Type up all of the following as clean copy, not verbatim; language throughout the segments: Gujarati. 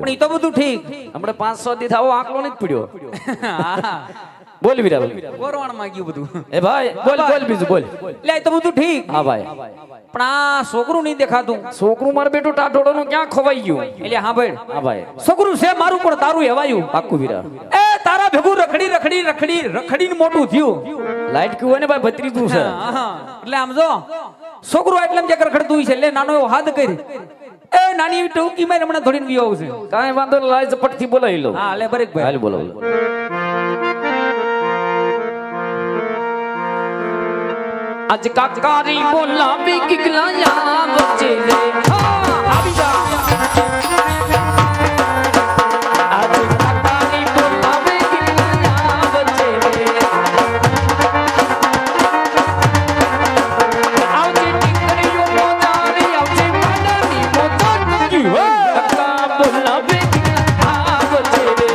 પણ ઈ તો બધું ઠીક. હમણાં 500 દી થાવો આંકલો નથી પડ્યો. બોલ વીરા બોલ. ગોરવાણ માં ગયું બધું. એ ભાઈ બોલ બોલ બીજું બોલ. એટલે ઈ તો બધું ઠીક. હા ભાઈ. પણ આ છોકરું નહીં દેખાતું. છોકરું માર બેટું ટાઢોડો નું ક્યાં ખવાઈ ગયું? એટલે હા ભાઈ. હા ભાઈ. છોકરું છે મારું પણ તારું હેવાયું. પાક્કું વીરા. એ તારા ભેગું રખડીને મોટું થયું. લાઈટ ક્યું હોય ને ભાઈ ભત્રીજું છે. એટલે આમ જો છોકરું એટલે જે રખડતું છે એટલે નાનો એવો હાથ કરી એ નાની એવી ટોકી મારી હમણાં ધોડીને ગયો છે. કાંઈ વાંધો નહીં, લાઈ ઝપટથી બોલાવી લો. હા લે બરેક ભાઈ હાલ બોલો. આજ કાકારી બોલાવી કિકલા યા બચે રે. આવી જા. આજ કાકારી બોલાવી કિકલા યા બચે રે. આવજે ટીકડીઓ મોજારી આવજે માડાની મોજારી. કાકા બોલાવી કિકલા યા બચે રે.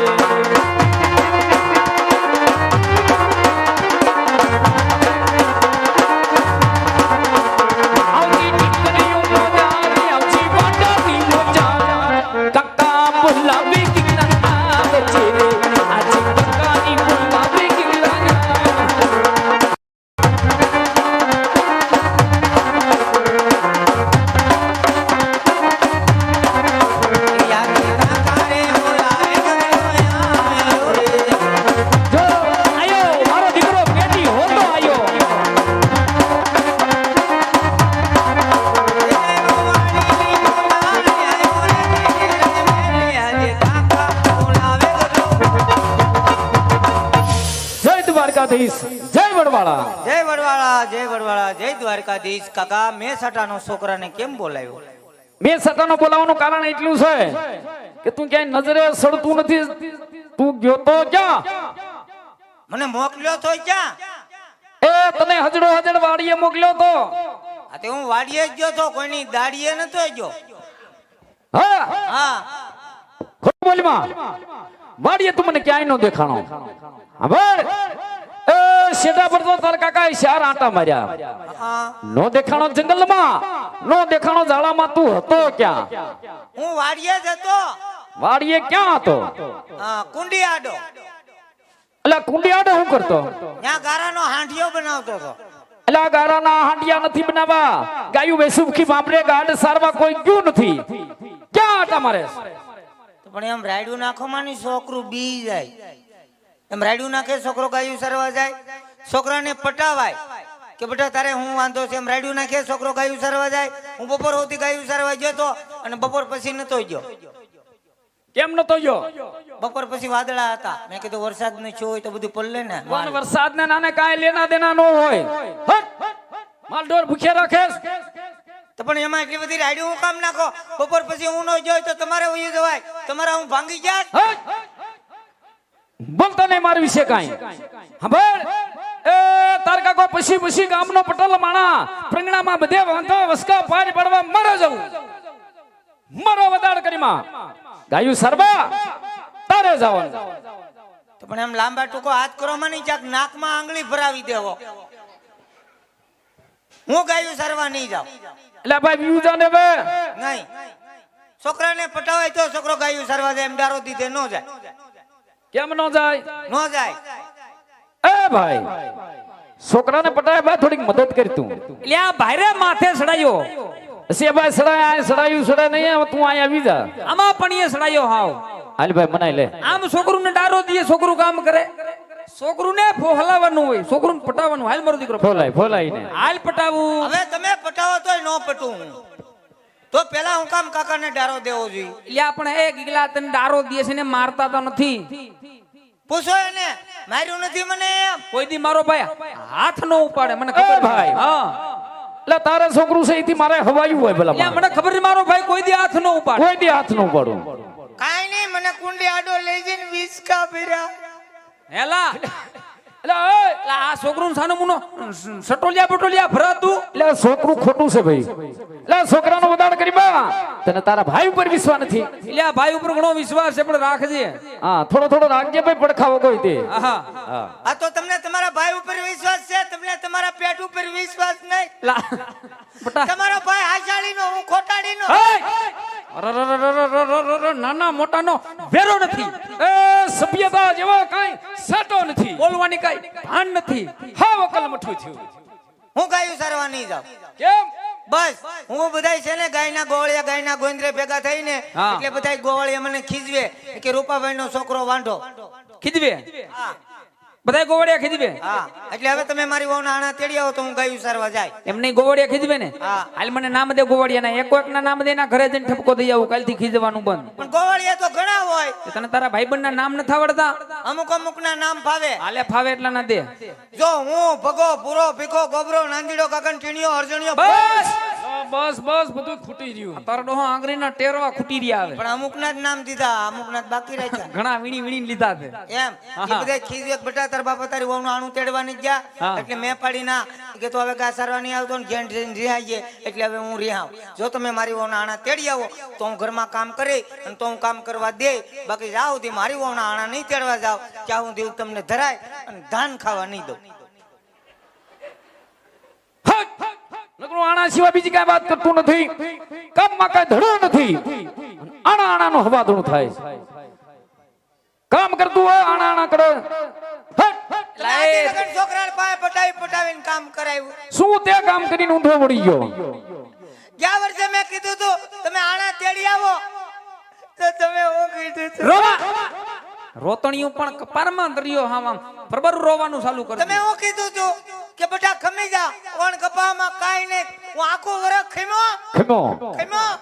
જય વડવાળા, જય વડવાળા, જય વડવાળા, જય દ્વારકાધીશ. કાકા મેં સટાનો છોકરાને કેમ બોલાવ્યો? મેં સટાનો બોલાવવાનું કારણ એટલું છે કે તું ક્યાંય નજરે સડતું નથી. તું ગયો તો ક્યાં? મને મોકલ્યો તો ક્યાં? એ તને હજડો હજડ વાડીએ મોકલ્યો તો. આ તે હું વાડીએ જ ગયો તો, કોઈની દાડીએ નતો ગયો. હા હા ખોટું બોલમાં. વાડીએ તું મને ક્યાંય નો દેખાણો. હવે એ શેઠા પર તો તાર કાકા ચાર આંટા માર્યા. હા નો દેખાણો જંગલમાં, નો દેખાણો ઝાડામાં. તું હતો ક્યાં? હું વાડીએ જ હતો. વાડીએ ક્યાં હતો? હા કુંડી આડો. એટલે કુંડી આડે શું કરતો? ત્યાં ગારાનો હાંડિયો બનાવતો હતો. એટલે આ ગારાના હાંડિયા નથી બનાવવા. ગાયું બેસુખી બાપરે ગાડ સારવા કોઈ ગયું નથી. ક્યાં આટા મારે? તો પણ એમ રાયડું નાખો માની છોકરું બી જાય. એમ રાયડું નાખે છોકરો ગાયું સરવા જાય. છોકરાને પટાવાય કે બેટા તારે હું વાંધો છે. એમ રાયડું નાખે છોકરો ગાયું સરવા જાય. હું બપોર સુધી ગાયું સરવા ગયો તો અને બપોર પછી નતો ગયો. કેમ નતો ગયો? બપોર પછી વાદળા હતા. મેં કીધું વરસાદ ને છો હોય તો બધું પડલે ને. પણ વરસાદ ને નાને કાંઈ લેના દેના નો હોય. માલ ઢોર ભૂખ્યા રાખે. તો પણ એમાં એટલી બધી રાયડું હું કામ નાખો? બપોર પછી હું ન જોઈ તો તમારે વયું જવાય. તમારા હું ભાંગી જાત. બોલતા નહીં મારા વિશે કાંઈ. સાંભળ એ તાર કાકો પછી પછી ગામનો પટલ માણા પ્રંગણામાં બધે વાંધો વસકા પાર પડવા મરો જવું. મરો વદાડ કરીમાં ગાયું સરવા તારે જવાનું. તો પણ એમ લાંબા ટૂંકો હાથ કરો માં નહીં જાક નાકમાં આંગળી ભરાવી દેવો. હું ગાયું સરવા નહીં જાઉં. એટલે ભાઈ વ્યુ જાને બે નહીં. છોકરાને પટાવાય તો છોકરો ગાયું સરવા જાય. એમ ડારો દીધે ન જાય. કેમ નો જાય? ન જાય. એ ભાઈ છોકરાને પટાય ભાઈ થોડીક મદદ કરી તું. એટલે આ ભાઈરે માથે સડાયો. હશે ભાઈ સડાય સડાયું સડાય નહીં. તું અહીંયા આવી જા. આમાં પણ એ સડાયો હાવ. હાલ ભાઈ મનાઈ લે. આમ છોકરું ને ડારો દીએ છોકરું કામ કરે. છોકરું ને ફોહલાવાનું હોય, છોકરું પટાવવાનું. હાલ મારો દીકરો ફોલાય ફોલાય ને હાલ પટાવું. હવે તમે પટાવો તોય ન પટું. તો પેલા હું કામ કાકાને ડારો દેવો જોઈએ? એટલે આપણે એ ગીગલા તને ડારો દીએ છે ને મારતા તો નથી. પૂછો એને. માર્યું નથી મને એમ. કોઈ દી મારો ભાઈ હાથ નો ઉપાડે મને ખબર ભાઈ. હા એટલે તારે છોકરું છે એથી મારે હવાયું હોય ભલા. એટલે મને ખબર છે મારો ભાઈ કોઈ દી હાથ નો ઉપાડે. કોઈ દી હાથ નું પડું. કાઈ નહીં. મને કુંડી આડો લઈ જઈને 20 કા ભર્યા. હેલા એટલે આ છોકરું સાનો મુનો સટોલિયા બટોલિયા ભરાતું. એટલે છોકરું ખોટું છે ભાઈ. એટલે છોકરાનો વધાર કરી બા. તને તારા ભાઈ ઉપર વિશ્વાસ નથી. એટલે આ ભાઈ ઉપર ઘણો વિશ્વાસ છે પણ રાખજે. હા થોડો થોડો રાખજે ભાઈ. પડખાવો કોઈ તે. હા આ તો તમને તમારા ભાઈ ઉપર વિશ્વાસ છે, તમને તમારા પેટ ઉપર વિશ્વાસ નહીં. બટા. તમારો ભાઈ હાચાળીનો હું ખોટાડીનો નાના મોટાનો વેરો નથી, એ સભ્યતા જેવો કાંઈ સાટો નથી, બોલવાની કઈ ભાન નથી. હાવ અકલ મઠું થયું. હું ગાયું સારવા નહીં જાઉં કેમ? બસ હું બધાય છે ને ગાયના ગોળિયા ગાયના ગોંદરે ભેગા થઈને હા. એટલે બધાય ગોવાળિયા મને ખીજવે કે રૂપાભાઈ નો છોકરો વાંઢો. ખીજવે હા બધાય ગોવડિયા ખીજવે. હા એટલે હવે તમે મારી વહુના આણા તેડી આવો તો હું ગાયું સારવા જાય. એમ નહીં ગોવડિયા ખીજવે ને. હા. હાલ મને નામ દે ગોવડિયા ના, એક ના નામ દે, ના ઘરે જઈને ઠપકો દઈ આવું, કાલથી ખીજવાનું બંધ. પણ ગોવાળિયા તો ઘણા હોય, તે તને તારા ભાઈબંધ ના નામ નથી આવડતા? અમુક અમુક ના નામ ફાવે. હાલે ફાવે એટલા ના દે. જો હું ભગો પૂરો ભીખો ગોબરો નાંદીડો ગગન ટીણીયો અર્જણિયો બસ બસ બસ બધું ખૂટી રહ્યું. તારો ડોહો આંગળીના ટેરવા ખૂટી રહ્યા આવે. પણ અમુક ના જ નામ દીધા, અમુક ના જ બાકી રાખ્યા. ઘણા વીણી વીણી લીધા છે. એમ એ બધા ખીજવે બેટા તાર બાપા તારી વહુનું આણું તેડવાની જ ગયા. હા. એટલે મેં પાડી ના કે તો હવે ઘા સારવા નહીં આવતો ને ઘેર જઈને રિહાઈએ, એટલે હવે હું રિહાવ. જો તમે મારી વહુના આણા તેડી આવો તો હું ઘરમાં કામ કરી અને તો હું કામ કરવા દે, બાકી જાવ સુધી મારી વહુના આણા નહીં તેડવા જાવ ત્યાં હું દેવ તમને ધરાય અને ધાન ખાવા નહીં દઉં. નકરું આણા સિવાય બીજી કાંઈ વાત કરતું નથી, કામમાં કાંઈ ધડો નથી. આણા આણાનું હવાદણું થાય. કામ કરતું હોય આણા આણા કરે. એટલે આજે લગન છોકરાને પાસે પટાવીને કામ કરાવ્યું. શું તે કામ કરીને ઊંધો વળી ગયો? ગયા વર્ષે મેં કીધું તું તમે આણા તેડી આવો તો તમે હું કીધું તું. રોવા રોતણીયું પણ કપારમાં દરિયો હામ આમ બરાબર રોવાનું ચાલુ કરી તમે હું કીધું તું કે બેટા ખમી જા, કોણ કપામાં કાઈ નહીં, હું આખું વરસ ખમ્યો ખમો ખમ્યો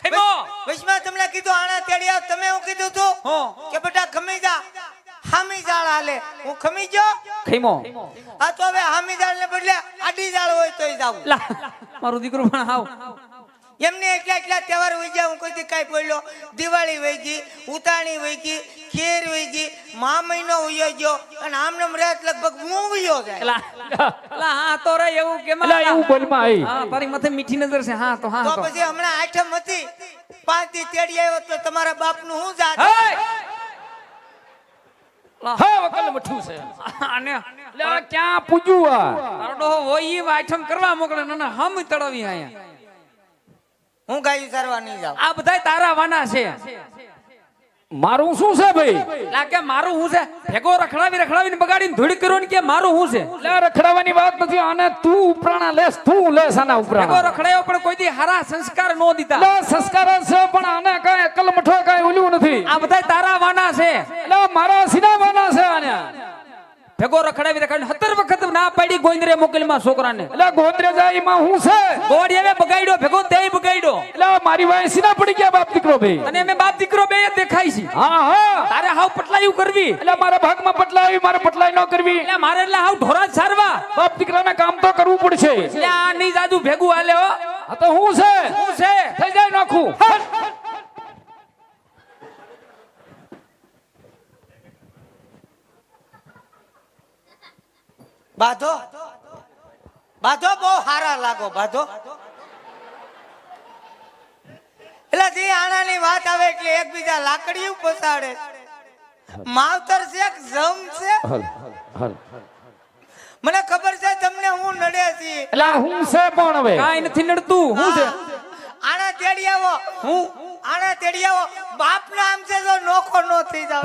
ખેમો વૈષ્ણવ તમને કીધું આણા તેડી આવ, તમે હું કીધું તું હો કે બેટા ખમી જા, હામી જાળ હાલે, હું ખમી ગયો. ખેમો આ તો હવે હામી જાળ ને બદલે આડી જાળ હોય તોય જાવું. લા મારું દીકરું પણ હાવ એમને એટલા તહેવાર વહી ગયા, હું કોઈ કાંઈ બોલ્યો. દિવાળી વહી ગઈ, ઉતાણી વહી ગઈ, ખીર વહી ગઈ, મા મહિનો વહી ગયો અને આમને રાત લગભગ હું વહ્યો જાય. લા હા તો રે એવું કેમ એટલે એવું બોલમાં આવી. હા તારી માથે મીઠી નજર છે. હા તો હા તો તો પછી હમણાં આઠમ હતી, 5 દી તેડી આવ્યો તો તમારા બાપનું હું જાત. હાવ અકલ મઠું છે. આને એટલે આ ક્યાં પૂજ્યું આ? તારો ડોહો હોય ઈ આઈટમ કરવા મોકલે ને હમ તળવી આયા. હું ગાયું સારવા નહીં જાઉં. આ બધાય તારા વાના છે. મારું શું છે ભાઈ? લા કે મારું હું છે? ભેગો રખડાવીને બગાડીને ધૂળ કર્યો ને કે મારું હું છે? એટલે આ રખડાવાની વાત નથી. આને તું ઉપરાણા લેસ, તું લેસ આના ભેગો ઉપરાણા. રખડાયો પણ કોઈ દી હારા સંસ્કાર નો દીધા. એટલે સંસ્કાર જ છે પણ આને કાંઈ અકલ મઠો કાંઈ ઓલું નથી. આ બધાય તારા વાના છે. એટલે મારા સિનામાના છે આને. ભેગો રખડાવી 17 વખત ના પાડી ગોંદરે મોકલમાં છોકરાને. એટલે ગોંદરેજાઈમાં હું છે? ગોળી હવે બગાડ્યો, ભેગો તેય બગાડ્યો. એટલે મારી વાય સિના પડી ગયા બાપ દીકરો ભાઈ. અને અમે બાપ દીકરો બે દેખાય છે. હા હા. તારે હાવ પટલાયું કરવી. એટલે મારા ભાગમાં પટલાવી, મારે પટલાઈ ન કરવી. એટલે મારે એટલે હાવ ઢોરા જ સારવા. બાપ દીકરાને કામ તો કરવું પડશે. એટલે આ નહીં જાદુ ભેગું હાલે હો. આ તો હું છે? શું છે? થઈ જાય નાખું. બાધો બાધો બહુ હારા લાગો બાધો. એટલે જે આણાની વાત આવે એટલે એકબીજા લાકડીયું પસાડે. માવતર છે કે જમ છે? મને ખબર છે તમને હું નડે છે. એટલે હું છે પણ હવે કાઈ નથી નડતું. શું છે? આણા તેડી આવો, હું આણા તેડી આવો. બાપ નામ છે જો નોખો નો થઈ જાવ.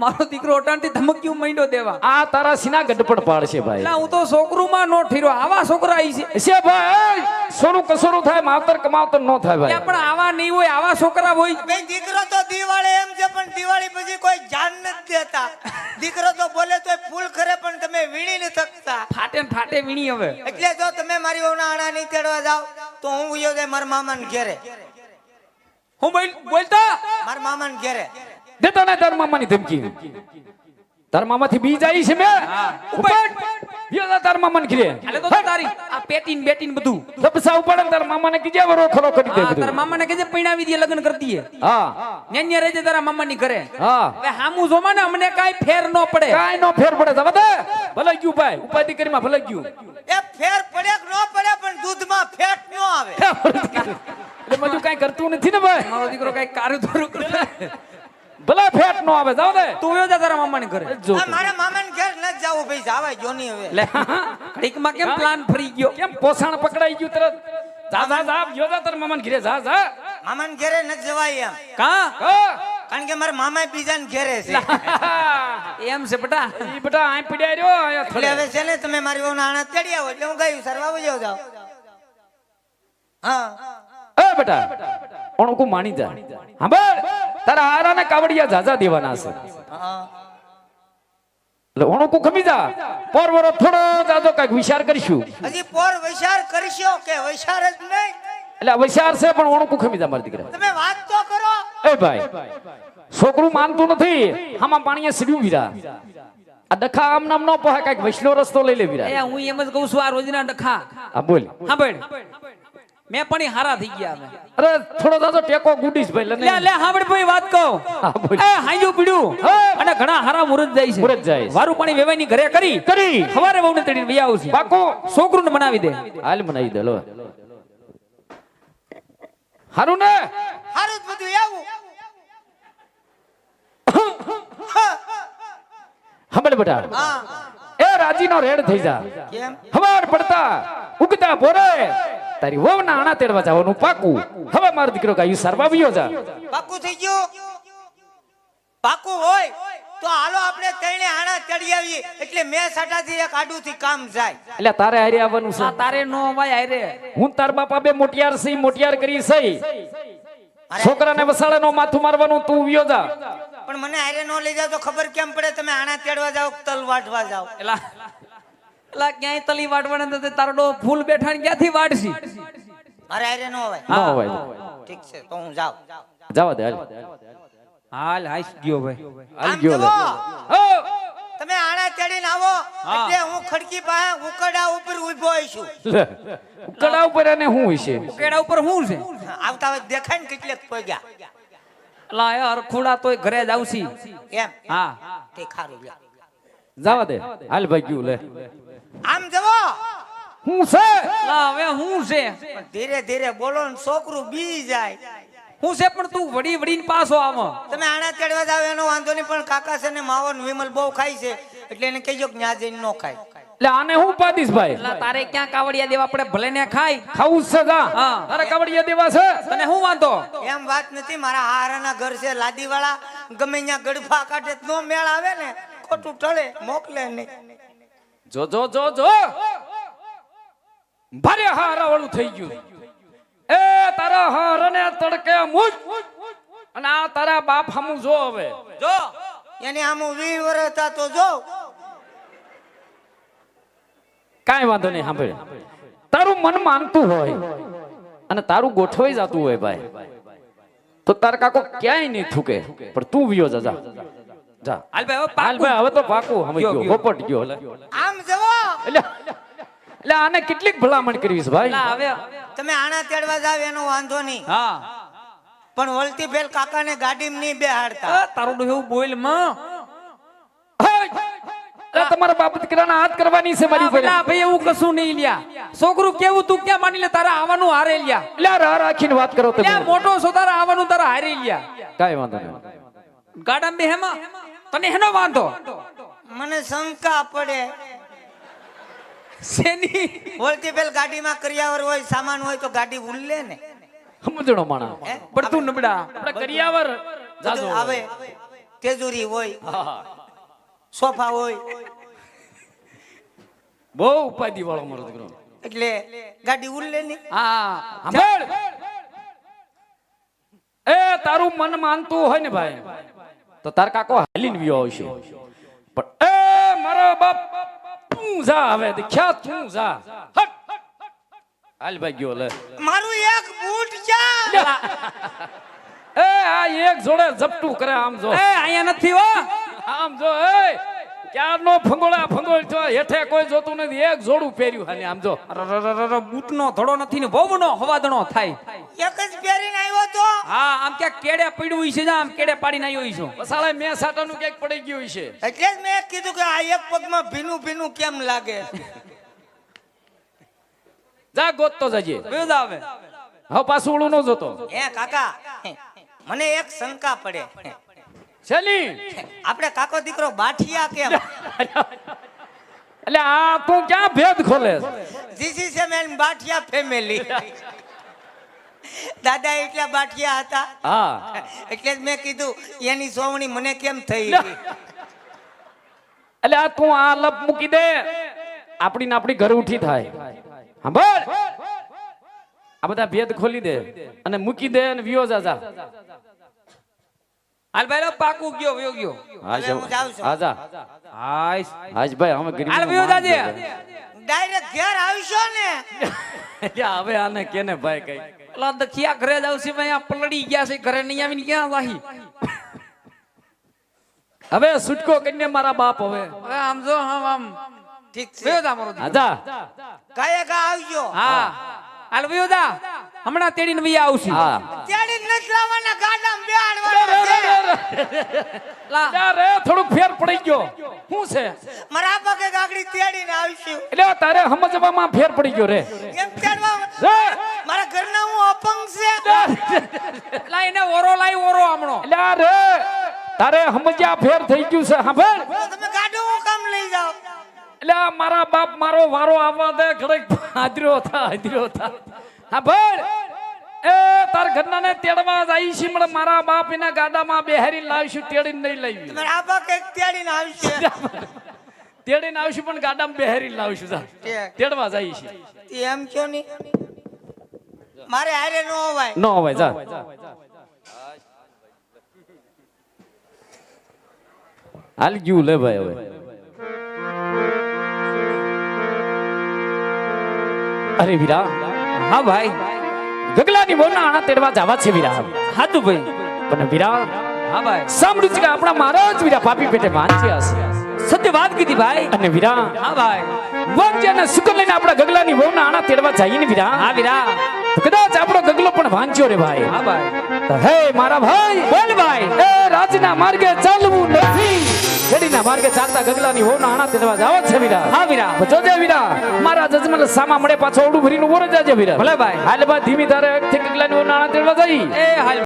મારો દીકરો અટાણથી ધમકીઓ માંડ્યો દેવા. આ તારા સિના ગડપડ પાડશે ભાઈ. એટલે હું તો છોકરુમાં નો ઠીરો. આવા છોકરા આવી છે. છે ભાઈ. સોનું કસોરું થાય, માવતર કમાવતર ન થાય ભાઈ. પણ આવા નહીં હોય, આવા છોકરા હોય. બેન દીકરો તો દિવાળી એમ છે પણ દિવાળી પછી કોઈ જાન નથી દેતા. દીકરો તો બોલે તો ફૂલ ખરે પણ તમે વીણી નથી શકતા. ફાટે ને ફાટે વીણી હવે. એટલે જો તમે મારી વહુના આણા નહીં તેડવા જાવ તો હું ઉયો જાય મારા મામાને ઘેરે. હું બોલતા મારા મામાને ઘેરે દેતો ને તાર મામાની ધમકી. તાર મામાથી બી જાય છે મેં. ઉપર યો તાર મામાને ઘરે. હાલે તો તારી આ પેટીન બેટીન બધું તપસા ઉપાડે તાર મામાને કીજે વરો ખરો કરી દે તારા બધું. મામાને કહેજે પૈણાવી દે, લગ્ન કરી દઈએ. હા ન્યાન્યા રહેજે તારા મામાની ઘરે. હા. હવે હામું જોમાં ને અમને કાઈ ફેર ન પડે. કાઈ નો ફેર પડે તો બધે ભલે ગયું ભાઈ. ઉપાધિ કરીમાં ભલે ગયું. એ ફેર પડે કે ન પડે પણ દૂધમાં ફેટ ન આવે. એટલે બધું કાઈ કરતું નથી ને ભાઈ. મારો દીકરો કઈ કારું ધોરું કરતો. ભલે ફેટ નો આવે જાવ દે તું વયો જા તારા મામાને ઘરે જો આ મારા મામાને ઘેર ન જાવું ભાઈ જાવાય જો નહીં હવે લે ઘડીકમાં કેમ પ્લાન ફરી ગયો કેમ પોસાણ પકડાઈ ગયું તરત જા જા જા જો જા તાર મામાને ઘરે જા જા મામાને ઘેરે ન જવાય એમ કા કારણ કે મારા મામા બીજાને ઘેરે છે એમ છે બેટા ઈ બેટા આ પીડ્યા રહ્યો આયા એટલે થોડે હવે છે ને તમે મારી વહુના આણા તેડી આવો એટલે હું ગાયું સરવા વયો જાવ હા એ બેટા ઓણકુ માની જા હા બે તારા હારાને કાવડિયા જાજા દેવાના છે હા એટલે ઓણકુ ખમી જા પરવરો થોડો જાજો કાઈક વિચાર કરીશું હજી પોર વૈશાર કરશો કે વૈશાર જ નહીં એટલે વિચાર છે પણ ઓણકુ ખમી જા મારી દીકરા તમે વાત તો કરો એ ભાઈ છોકરું માનતું નથી આમાં પાણીએ સીડ્યું વીરા આ ડખા આમ નામ નો પોહે કાઈક વૈષ્ણો રસ્તો લઈ લે વીરા એ હું એમ જ કહું છું આ રોજના ડખા આ બોલ હા બેન મેં પણ ઈ હારા થઈ ગયા અમે અરે થોડો જાજો ટેકો ગુડીશ ભાઈ લે લે લે હાંભળ ભાઈ વાત કહું હા બોલ એ હાંજુ પીડ્યું અને ઘણા હારા મુરત જાય છે મુરત જાય છે. વારું પાણી વેવાઈની ઘરે કરી સવારે વહુને તેડીને વહી આવશે પાકો છોકરું ને બનાવી દે હાલ મનાઈ દે લો હારું ને હારું જ બધું આવું હમણાં બેટા હા એ રાજીનો રેડ થઈ જા કેમ હવાર પડતા ઉગતા ભોરે તારી વહુના આણા તેડવા જવાનું પાકું હવે મારો દીકરો કાયું સરવાવ્યો જા પાકું થઈ ગયું પાકું હોય તો હાલો આપણે ત્રણે આણા તેડી આવીએ એટલે મેં સાટાથી એક આડુથી કામ જાય એટલે તારે હારે આવવાનું છે આ તારે નો વાય આરે હું તાર બાપા બે મોટિયાર સહી મોટિયાર કરી સહી છોકરાને વસાડાનો માથું મારવાનું તું વ્યો જા પણ મને હારે નો લઈ જાવ તો ખબર કેમ પડે તમે આણા તેડવા જાવ કે તલ વાટવા જાવ એલા એલા ક્યાંય તલી વાટવાના નથી તારો ડો ફૂલ બેઠા ને ક્યાંથી વાટસી મારે હારે નો હોય ન હોય ઠીક છે તો હું જાઉં જવા દે હાલ હાલ હાઈસ ગયો ભાઈ હાલ આમ ગયો લે જુઓ, હો તમે આણા તેડીને આવો હા. એટલે હું ખડકી પાસે ઉકરડા ઉપર ઊભો છું લે કડા ઉપર એને શું હશે કેડા ઉપર હું છે આવતા હોય દેખાય ને કેટલેક પગ્યા એલા યાર ખુડા તોય ઘરે જ આવશી એમ હા તે ખારું લ્યો. જવા દે હાલ ભાઈ ગયું લે આમ જવો હું છે એલા હવે હું છે પણ ધીરે ધીરે બોલો ને છોકરું બી જાય હું છે પણ તું વડી વડીને પાછો આવો તમે આણા તેડવા જાવ એનો વાંધો નહીં પણ કાકા છે ને માવો ને વિમલ બહુ ખાય છે એટલે એને કહેજો કે ન્યા જઈને નો ખાય એટલે આને હું પાદીશ ભાઈ એલા તારે ક્યાં કાવડિયા દેવા પડે ભલે ને ખાય ખાવું છે જા હા. તારે કબડિયા દેવા છે તને હું વાંધો એમ વાત નથી મારા હારાના ઘર છે લાદીવાળા ગમે ત્યાં ગડફા કાઢે તો નો મેળ આવે ને ખોટું ટળે મોકલે નહીં જો જો જો જો ભારે હારા વાળું થઈ ગયું એ તારા હારને તડકે મુજ અને આ તારા બાપ હમું જો હવે જો એને આમ 20 વર્ષ હતા તો જો કાંઈ વાંધો નહીં સાંભળ તારું મન માનતું હોય અને તારું ગોઠવાઈ જતું હોય ભાઈ તો તાર કાકો ક્યાંય નહીં થૂકે પણ તું વિયો જા જા જા હાલ ભાઈ હવે હાલ પાકું. ભાઈ હવે તો પાકું હમે ગયો, ગયો ગયો. પોપટ ગયો આમ જવો એટલે આને કેટલીક ભલામણ કરવી છે ભાઈ એલા હવે તમે આણા તેડવા જાવ એનો વાંધો નહીં હા પણ વળતી ફેલ કાકાને ગાડીમાં નહીં બેહાડતા તારું ડો એવું બોલ માં અરે તમારા બાપ દીકરાના હાથ કરવાની છે મારી ઉપર ભાઈ એવું કશું નહીં લ્યા છોકરું કેવું તું ક્યાં માની લે તારા આવવાનું હારે લ્યા એટલે રાહ રાખીને વાત કરો તમે લ્યા મોટો છો તારા આવવાનું તારા હારે લ્યા કાંઈ વાંધો નહીં ગાડા બે હેમાં તને હેનો વાંધો મને શંકા પડે શેની વળતી ફેલ ગાડીમાં કરિયાવર હોય સામાન હોય તો ગાડી ઉલ્લે ને સમજણો માણા હે? પડતું નબળા આપણે કરિયાવર જાજો બધું આવે તેજુરી હોય સોફા હોય બહુ ઉપાધિ વાળો મારો દીકરો એટલે ગાડી ઉલ્લે નહીં હા સાંભળ એ તારું મન માનતું હોય ને ભાઈ તો તાર કાકો હાલીને વિયો આવશે પણ એ મારો બાપ તું જા હવે દેખ્યા તું જા હટ હાલ ભાઈ ગયો લે મારું એક બૂટ ક્યાં એ આ એક જોડે ઝપટું કરે આમ જો એ અહીંયા નથી હો આમ જો એ ક્યારનો ફંગોળા ફંગોળ તો હેઠે કોઈ જોતું નથી એક જોડું પહેર્યું હાલે આમ જો બૂટનો ધડો નથી ને વહુનો હવાદણો થાય એક જ પહેરીને આવ્યો તો હા આમ ક્યાંક કેડે પડ્યું છે ને આમ કેડે પાડીને આવ્યો છું બસાળે મેં સાટાનું ક્યાંક પડી ગયું છે એટલે જ મેં કીધું કે આ એક પગમાં ભીનું ભીનું કેમ લાગે જા ગોતતો જજે કયો જ આવે હવે પાછું ઓળું ન જોતો હે કાકા મને એક શંકા પડે શેની આપણે કાકો દીકરો બાઠિયા કેમ? એટલે આ તું ક્યાં ભેદ ખોલે છે? ધીસ ઇઝ એ મેન બાઠિયા ફેમિલી. દાદા એટલા બાઠિયા હતા હા એટલે જ મેં કીધું એની સોવણી મને કેમ થઈ. એટલે આ તું આ લપ મૂકી દે, આપણી ને આપણી ઘર ઉઠી થાય. સાંભળ, આ બધા ભેદ ખોલી દે અને મૂકી દે અને વિયો જા. હાલ ભાઈ લો, પાકું ગયો વયો ગયો. હવે હું જાઉં છું. આજા હાય આજ ભાઈ અમે ગરીબ હાલ વયો જાજે. ડાયરેક્ટ ઘેર આવશો ને? હવે આને કેને ભાઈ કઈ ઓલા દખિયા ઘરે જાવ છે ભાઈ, આ પલડી ગયા છે ઘરે નહીં આવીને ક્યાં વાહી. હવે છૂટકો કરીને મારા બાપ હવે હવે આમ જો આમ ઠીક છે. વયો જા મારો દીકરો. આજા કયા કા આવજો? હા હાલ વયો જા, હમણાં તેડીને વયા આવશે. હા તેડી નથી લાવવાના, ગાડામાં બેહાડવાના છે. લા રે થોડુંક ફેર પડી ગયો. શું છે? મારા પગે ગાગડી તેડીને આવશું. એટલે તારે સમજવામાં ફેર પડી ગયો રે. એમ તેડવા રે મારા ઘરના હું અપંગ છે. લા એને ઓરો લાઈ ઓરો હમણો. એટલે આ રે તારે સમજ્યા ફેર થઈ ગયું છે. સાંભળ, તો તમે ગાડું હું કામ લઈ જાઓ? એટલે આ મારા બાપ મારો વારો આવવા દે, ઘડીક હાજરો થા. સાંભળ, એ તાર ઘરનાને તેડવા જાય છે, પણ મારા બાપ એના ગાડામાં બેહારી લાવીશું, તેડીને નહીં લાવી. મારા આપા કઈક તેડીને આવશે. તેડીને આવીશું પણ ગાડામાં બેહારી લાવીશું. જા તેડવા જાય છે. એમ કયો ની મારે હારે નો અવાય. નો હવે જા. હાલ ગયું લે ભાઈ. હવે અરે વીરા, હા ભાઈ, ગગલાની બોના આણા તેડવા જવા છે વીરા. હાતું ભાઈ. પણ વીરા હા ભાઈ, સાંભળ્યું છે કે આપણા મહારાજ વીરા પાપી પેટે વાંચ્યા છે. સત્ય વાત કીધી ભાઈ. અને વીરા હા ભાઈ. વાંચ્યાને સુકન લઈને આપણા ગગલાની બોના આણા તેડવા જઈએ ને વીરા. હા વીરા. તો કદાચ આપણો ગગલો પણ વાંચ્યો રે ભાઈ. હા ભાઈ. તો હે મારા ભાઈ, બોલ ભાઈ. એ રાજના માર્ગે ચાલવું નથી, ઘડીના માર્ગે ચાલતા ગગલાની હોના આણા તેડવા જાવ છે વીરા. હા વીરા. જોજે વીરા, મારા જજમલ સામા મળે પાછો ઓડું ભરીને ઉભો રહી જાજે વીરા. ભલે ભાઈ. હાલ બા ધીમી ધારે એકથી ગગલાની હોના આણા તેડવા જઈ. એ હાલ.